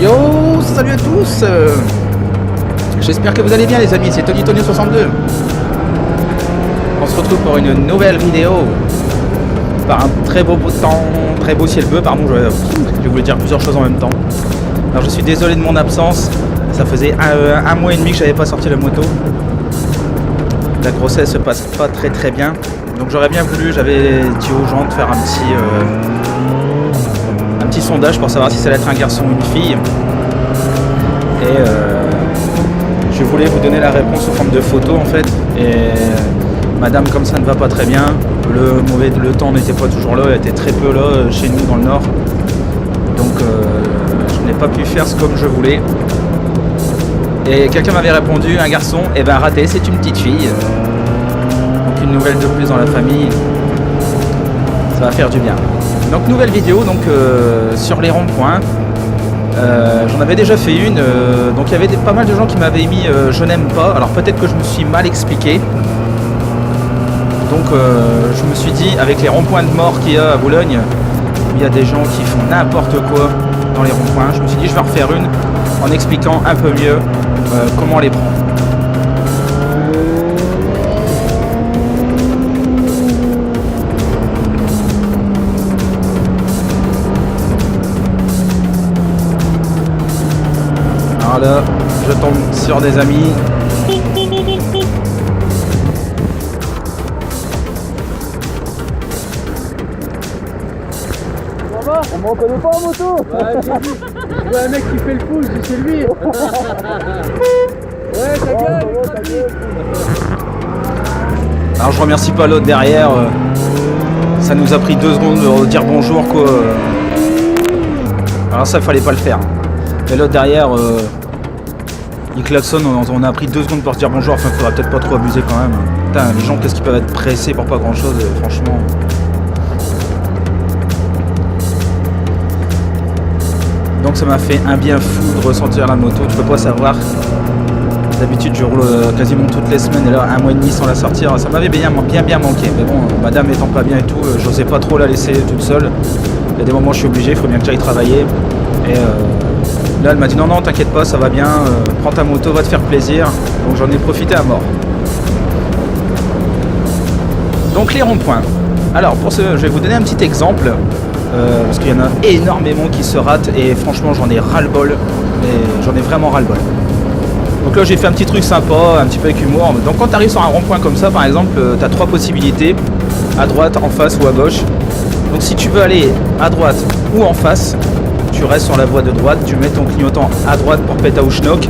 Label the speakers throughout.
Speaker 1: Yo, salut à tous. J'espère que vous allez bien les amis, c'est TonyTony62. On se retrouve pour une nouvelle vidéo par un très beau temps, très beau ciel bleu, pardon, je voulais dire plusieurs choses en même temps. Alors je suis désolé de mon absence, ça faisait un mois et demi que j'avais pas sorti la moto. La grossesse se passe pas très bien, donc j'aurais bien voulu, j'avais dit aux gens de faire un petit sondage pour savoir si ça allait être un garçon ou une fille. Et je voulais vous donner la réponse sous forme de photo en fait. Et madame, comme ça ne va pas très bien, le temps n'était pas toujours là, elle était très peu là chez nous dans le nord. Donc je n'ai pas pu faire ce comme je voulais. Et quelqu'un m'avait répondu, un garçon, et ben raté, c'est une petite fille. Donc une nouvelle de plus dans la famille. Ça va faire du bien. Donc nouvelle vidéo donc sur les ronds-points. J'en avais déjà fait une, donc il y avait pas mal de gens qui m'avaient mis je n'aime pas, alors peut-être que je me suis mal expliqué. Donc je me suis dit, avec les ronds-points de mort qu'il y a à Boulogne, où il y a des gens qui font n'importe quoi dans les ronds-points, je me suis dit je vais en refaire une en expliquant un peu mieux comment on les prend. Alors là, je tombe sur des amis.
Speaker 2: Ça va? On me reconnaît pas en moto? Ouais, j'ai vu. Je vois un mec qui fait le pouce, je dis c'est lui. Ouais, ta gueule, ta gueule.
Speaker 1: Alors je remercie pas l'autre derrière. Ça nous a pris 2 secondes de dire bonjour quoi. Alors ça fallait pas le faire. Et l'autre derrière, il klaxonne, on a pris 2 secondes pour se dire bonjour, enfin faudra peut-être pas trop abuser quand même. Putain, les gens qu'est-ce qu'ils peuvent être pressés pour pas grand chose, franchement. Donc ça m'a fait un bien fou de ressentir la moto, tu peux pas savoir. D'habitude je roule quasiment toutes les semaines et là un mois et demi sans la sortir, ça m'avait bien manqué. Mais bon, madame étant pas bien et tout, j'osais pas trop la laisser toute seule. Il y a des moments où je suis obligé, il faut bien que j'aille travailler. Et là elle m'a dit non t'inquiète pas, ça va bien, prends ta moto, va te faire plaisir. Donc j'en ai profité à mort. Donc les ronds-points. Alors pour ce, je vais vous donner un petit exemple. Parce qu'il y en a énormément qui se ratent et franchement j'en ai ras-le-bol. Et j'en ai vraiment ras-le-bol. Donc là j'ai fait un petit truc sympa, un petit peu avec humour. Donc quand tu arrives sur un rond-point comme ça par exemple, tu as 3 possibilités, à droite, en face ou à gauche. Donc si tu veux aller à droite ou en face, tu restes sur la voie de droite, tu mets ton clignotant à droite pour Pétaouchnok,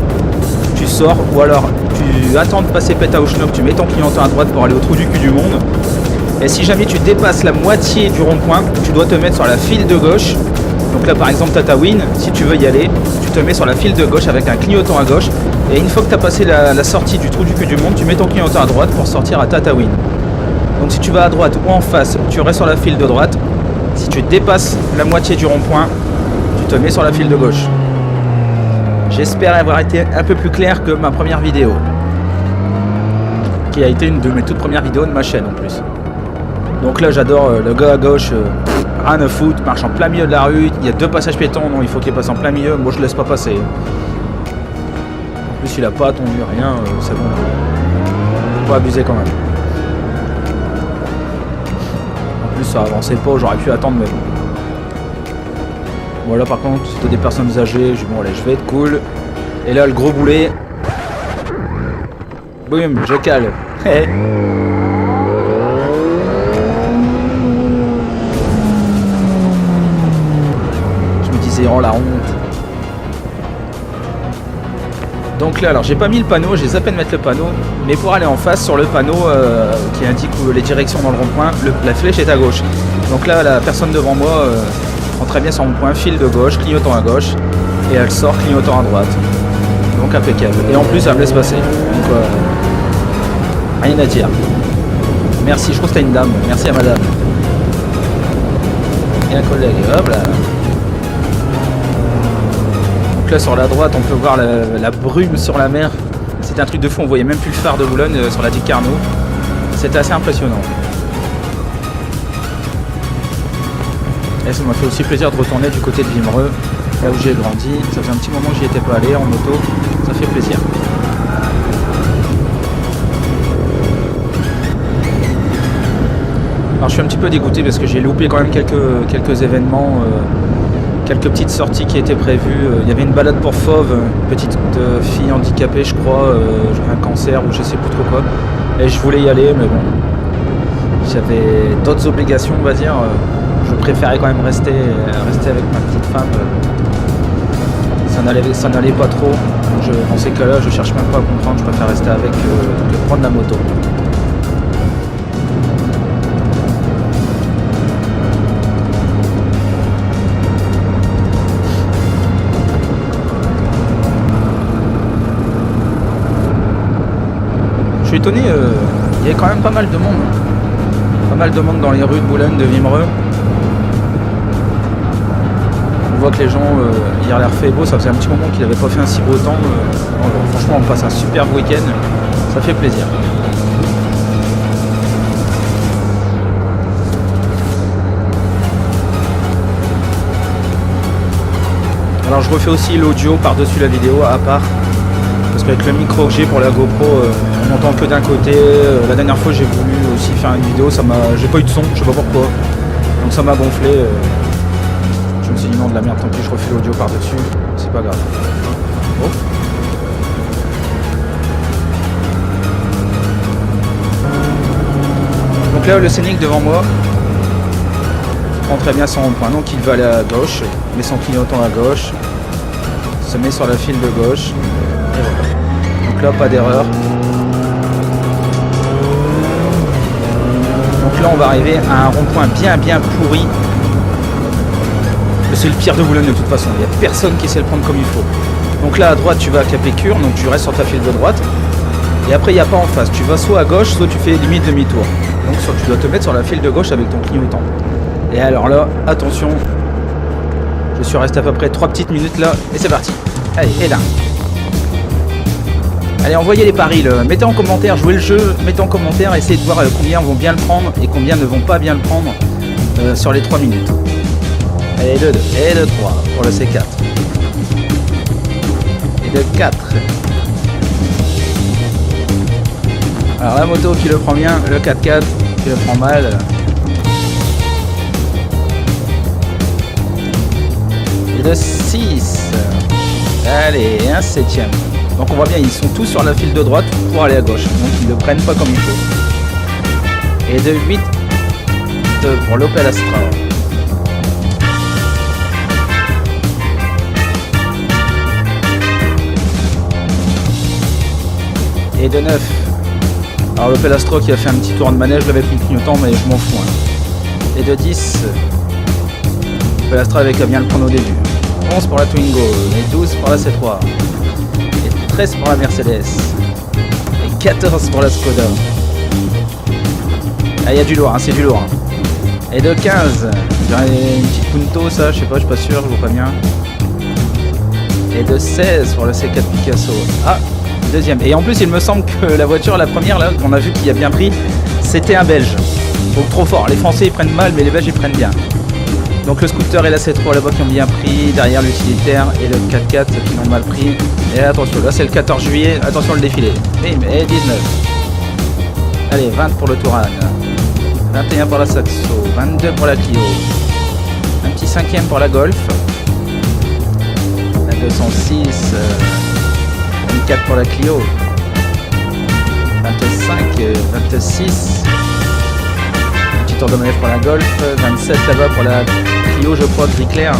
Speaker 1: tu sors, ou alors tu attends de passer Pétaouchnok, tu mets ton clignotant à droite pour aller au trou du cul du monde. Et si jamais tu dépasses la moitié du rond-point, tu dois te mettre sur la file de gauche. Donc là par exemple Tataouine, si tu veux y aller, tu te mets sur la file de gauche avec un clignotant à gauche. Et une fois que tu as passé la sortie du trou du cul du monde, tu mets ton clignotant à droite pour sortir à Tataouine. Donc si tu vas à droite ou en face, tu restes sur la file de droite. Si tu dépasses la moitié du rond-point, tu te mets sur la file de gauche. J'espère avoir été un peu plus clair que ma première vidéo, qui a été une de mes toutes premières vidéos de ma chaîne en plus. Donc là j'adore le gars à gauche, rien à foutre, marche en plein milieu de la rue, il y a 2 passages piétons, non il faut qu'il passe en plein milieu, moi je laisse pas passer. En plus il a pas attendu rien, c'est bon, faut pas abuser quand même. En plus ça avançait pas, j'aurais pu attendre mais bon. Bon là par contre c'était des personnes âgées, je dis bon allez je vais être cool. Et là le gros boulet. Boum, je cale. Oh la honte. Donc là alors j'ai pas mis le panneau, j'ai zappé de mettre le panneau, mais pour aller en face sur le panneau qui indique les directions dans le rond-point, la flèche est à gauche. Donc là la personne devant moi prend très bien son rond-point, file de gauche, clignotant à gauche, et elle sort clignotant à droite. Donc impeccable. Et en plus elle me laisse passer. Donc rien à dire. Merci, je crois que c'était une dame, merci à madame. Et un collègue, hop là. Donc là sur la droite on peut voir la brume sur la mer. C'était un truc de fou, on voyait même plus le phare de Boulogne sur la digue Carnot. C'était assez impressionnant. Et ça m'a fait aussi plaisir de retourner du côté de Vimereux. là où j'ai grandi. Ça fait un petit moment que j'y étais pas allé en moto, ça fait plaisir. Alors je suis un petit peu dégoûté parce que j'ai loupé quand même quelques événements, quelques petites sorties qui étaient prévues. Il y avait une balade pour Fauve, une petite fille handicapée je crois, un cancer ou je sais plus trop quoi. Et je voulais y aller mais bon, j'avais d'autres obligations on va dire. Je préférais quand même rester avec ma petite femme. Ça n'allait pas trop. Dans ces cas-là, je cherche même pas à comprendre, je préfère rester avec que prendre la moto. Je suis étonné, il y a quand même pas mal de monde. Pas mal de monde dans les rues de Boulogne, de Vimereux. On voit que les gens, hier l'air fait beau, ça faisait un petit moment qu'il n'avait pas fait un si beau temps. Franchement on passe un superbe week-end, ça fait plaisir. Alors je refais aussi l'audio par-dessus la vidéo à part. Parce qu'avec le micro que j'ai pour la GoPro, on n'entend que d'un côté. La dernière fois j'ai voulu aussi faire une vidéo, j'ai pas eu de son, je sais pas pourquoi. Donc ça m'a gonflé. Je me suis dit non de la merde, tant pis je refais l'audio par-dessus, c'est pas grave. Oh. Donc là le Scénic devant moi prend très bien son rond-point, donc il va aller à gauche, met son clignotant à gauche, se met sur la file de gauche. Et voilà. Donc là pas d'erreur. Donc là on va arriver à un rond-point bien pourri. C'est le pire de Boulogne de toute façon, il n'y a personne qui sait le prendre comme il faut. Donc là à droite tu vas à Capécure, donc tu restes sur ta file de droite. Et après il n'y a pas en face, tu vas soit à gauche, soit tu fais limite demi-tour. Donc tu dois te mettre sur la file de gauche avec ton clignotant. Et alors là, attention, je suis resté à peu près 3 petites minutes là, et c'est parti. Allez, et là. Allez, envoyez les paris, là. Mettez en commentaire, jouez le jeu, mettez en commentaire, essayez de voir combien vont bien le prendre et combien ne vont pas bien le prendre sur les 3 minutes. Allez, 2, 2, et 2, 3 pour le C4. Et 2, 4. Alors la moto qui le prend bien, le 4x4 qui le prend mal. Et le 6. Allez, un 7ème. Donc on voit bien, ils sont tous sur la file de droite pour aller à gauche. Donc ils ne le prennent pas comme il faut. Et de 8 pour l'Opel Astra. Et de 9. Alors l'Opel Astra qui a fait un petit tour de manège avec le clignotant, mais je m'en fous. Hein. Et de 10. L'Opel Astra avec à bien le prendre au début. 11 pour la Twingo. Et 12 pour la C3. Et 13 pour la Mercedes. Et 14 pour la Skoda. Ah, il y a du lourd, hein, c'est du lourd. Hein. Et de 15. Une petite Punto, ça, je sais pas, je suis pas sûr, je vois pas bien. Et de 16 pour la C4 Picasso. Ah, deuxième. Et en plus, il me semble que la voiture, la première, là, qu'on a vu qui a bien pris, c'était un Belge. Donc trop fort. Les Français, ils prennent mal, mais les Belges, ils prennent bien. Donc le scooter et la C3 là-bas qui ont bien pris. Derrière l'utilitaire et le 4x4 qui l'ont mal pris. Et attention, là, c'est le 14 juillet. Attention, le défilé. Et 19. Allez, 20 pour le Touran. 21 pour la Saxo. 22 pour la Clio. Un petit 5ème pour la Golf. La 206. 24 pour la Clio, 25, 26, un petit tour de manège pour la Golf, 27 là-bas pour la Clio, je crois, gris clair.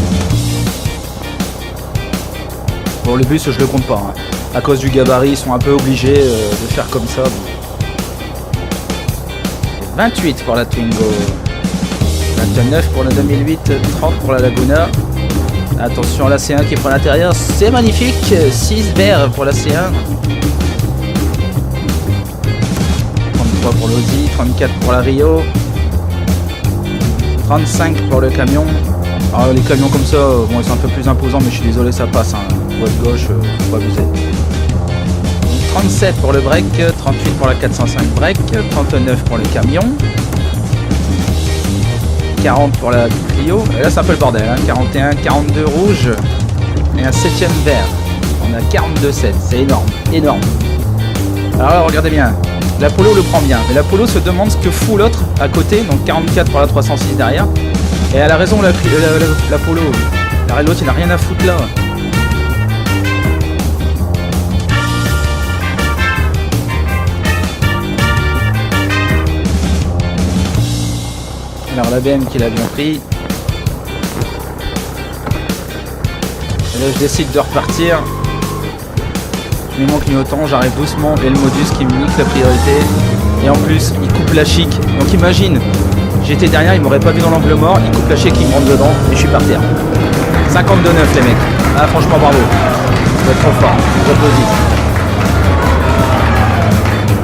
Speaker 1: Bon, le bus, je le compte pas. Hein. À cause du gabarit, ils sont un peu obligés de faire comme ça. 28 pour la Twingo, 29 pour la 2008, 30 pour la Laguna. Attention, la C1 qui prend l'intérieur, c'est magnifique. 6 verts pour la C1. 33 pour l'Audi, 34 pour la Rio. 35 pour le camion. Alors les camions comme ça, bon, ils sont un peu plus imposants, mais je suis désolé, ça passe. Hein. Voie de gauche, faut pas abuser. 37 pour le break, 38 pour la 405 break, 39 pour le camion. 40 pour la Clio, et là c'est un peu le bordel, hein. 41, 42 rouge, et un 7ème vert. On a 42,7, c'est énorme, énorme. Alors là, regardez bien, l'Apollo le prend bien, mais l'Apollo se demande ce que fout l'autre à côté, donc 44 pour la 306 derrière. Et elle a raison, l'Apollo. L'autre, il n'a rien à foutre là. Alors la BM qui l'a bien pris. Et là je décide de repartir. Je mets mon clignotant, j'arrive doucement et le modus qui me nique la priorité. Et en plus il coupe la chic. Donc imagine, j'étais derrière, il m'aurait pas vu dans l'angle mort, il coupe la chic, il me rentre dedans et je suis par terre. 52,9 les mecs. Ah franchement bravo. Vous êtes trop fort, j'applaudis.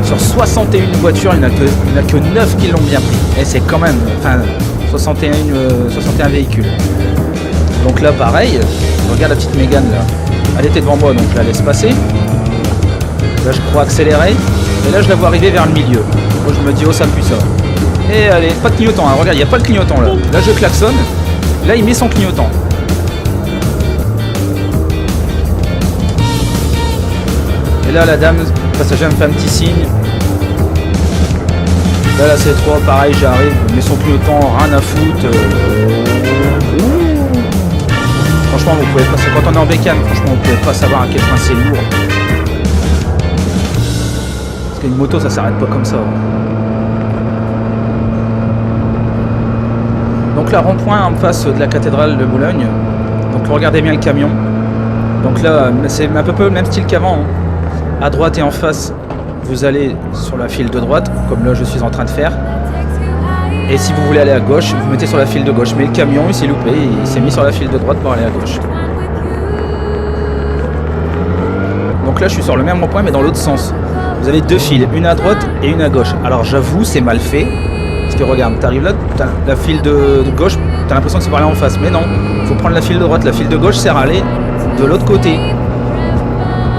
Speaker 1: Sur 61 voitures, il n'y en a que 9 qui l'ont bien pris. Et c'est quand même, enfin, 61 véhicules. Donc là, pareil, regarde la petite Mégane là. Elle était devant moi, donc je la laisse passer. Là, je crois accélérer. Et là, je la vois arriver vers le milieu. Moi, je me dis, oh, ça pue ça. Et allez, pas de clignotant, hein. Regarde, il n'y a pas de clignotant là. Là, je klaxonne. Là, il met son clignotant. Et là, la dame passager me fait un petit signe. Là, la C3, pareil, j'arrive, mais son clignotant, rien à foutre. Franchement, vous pouvez pas, quand on est en bécane, franchement, vous pouvez pas savoir à quel point c'est lourd. Parce qu'une moto, ça s'arrête pas comme ça. Donc là, rond-point en face de la cathédrale de Boulogne. Donc regardez bien le camion. Donc là, c'est un peu le même style qu'avant. Hein. À droite et en face, vous allez sur la file de droite, comme là je suis en train de faire. Et si vous voulez aller à gauche, vous mettez sur la file de gauche. Mais le camion, il s'est loupé, il s'est mis sur la file de droite pour aller à gauche. Donc là, je suis sur le même rond-point, mais dans l'autre sens. Vous avez deux files, une à droite et une à gauche. Alors j'avoue, c'est mal fait. Parce que regarde, tu arrives là, t'as la file de gauche, tu as l'impression que c'est par là en face. Mais non, il faut prendre la file de droite. La file de gauche sert à aller de l'autre côté.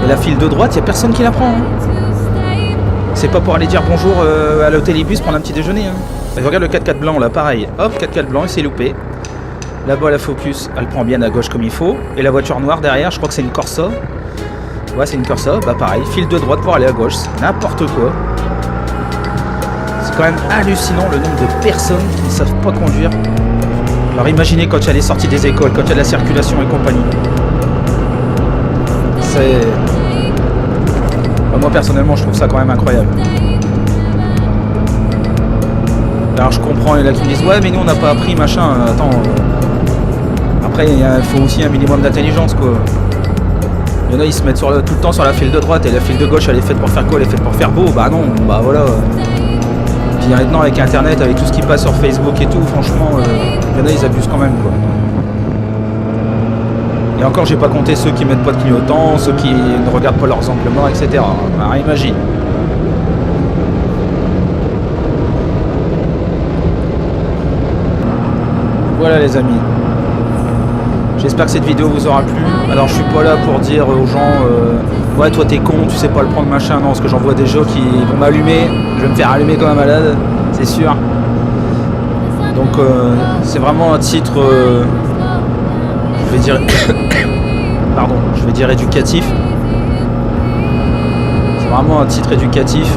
Speaker 1: Et la file de droite, il n'y a personne qui la prend. Hein. C'est pas pour aller dire bonjour à l'hôtelibus, prendre un petit déjeuner. Hein. Et regarde le 4x4 blanc là, pareil. Hop, 4x4 blanc, il s'est loupé. Là-bas, la Focus, elle prend bien à gauche comme il faut. Et la voiture noire derrière, je crois que c'est une Corsa. Ouais, c'est une Corsa. Bah pareil, file de droite pour aller à gauche. C'est n'importe quoi. C'est quand même hallucinant le nombre de personnes qui ne savent pas conduire. Alors imaginez quand il y a les sorties des écoles, quand il y a la circulation et compagnie. C'est... Moi personnellement je trouve ça quand même incroyable. Alors je comprends, il y en a qui me disent ouais mais nous on n'a pas appris machin, attends. Après il faut aussi un minimum d'intelligence quoi. Il y en a ils se mettent tout le temps sur la file de droite et la file de gauche elle est faite pour faire quoi? Elle est faite pour faire beau, bah non, bah voilà. Puis maintenant avec internet, avec tout ce qui passe sur Facebook et tout, franchement il y en a ils abusent quand même quoi. Et encore, j'ai pas compté ceux qui mettent pas de clignotant, ceux qui ne regardent pas leurs angles morts, etc. Alors, imagine. Voilà les amis. J'espère que cette vidéo vous aura plu. Alors je suis pas là pour dire aux gens ouais toi t'es con, tu sais pas le prendre machin. Non, parce que j'en vois des gens qui vont m'allumer. Je vais me faire allumer comme un malade, c'est sûr. Donc c'est vraiment un titre... je vais dire pardon, je vais dire éducatif. C'est vraiment un titre éducatif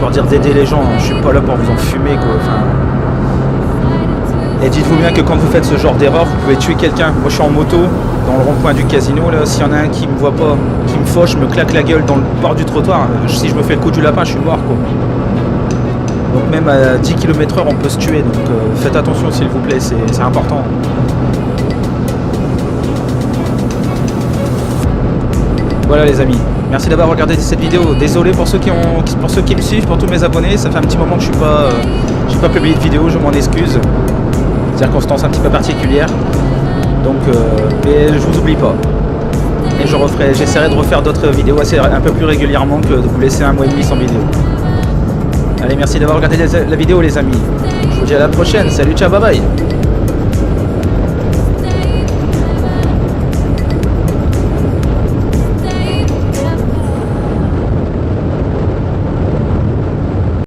Speaker 1: pour dire d'aider les gens. Je suis pas là pour vous en fumer quoi. Enfin... Et dites-vous bien que quand vous faites ce genre d'erreur, vous pouvez tuer quelqu'un. Moi je suis en moto dans le rond-point du casino là. S'il y en a un qui me voit pas, qui me fauche, me claque la gueule dans le bord du trottoir, si je me fais le coup du lapin, je suis mort quoi. Donc même à 10 km/h on peut se tuer. Donc faites attention s'il vous plaît, c'est important. Voilà les amis, merci d'avoir regardé cette vidéo. Désolé pour ceux qui me suivent, pour tous mes abonnés. Ça fait un petit moment que j'ai pas publié de vidéo, je m'en excuse. Circonstances un petit peu particulières. Donc mais je vous oublie pas. Et j'essaierai de refaire d'autres vidéos un peu plus régulièrement que de vous laisser un mois et demi sans vidéo. Allez, merci d'avoir regardé la vidéo les amis. Je vous dis à la prochaine. Salut, ciao, bye bye.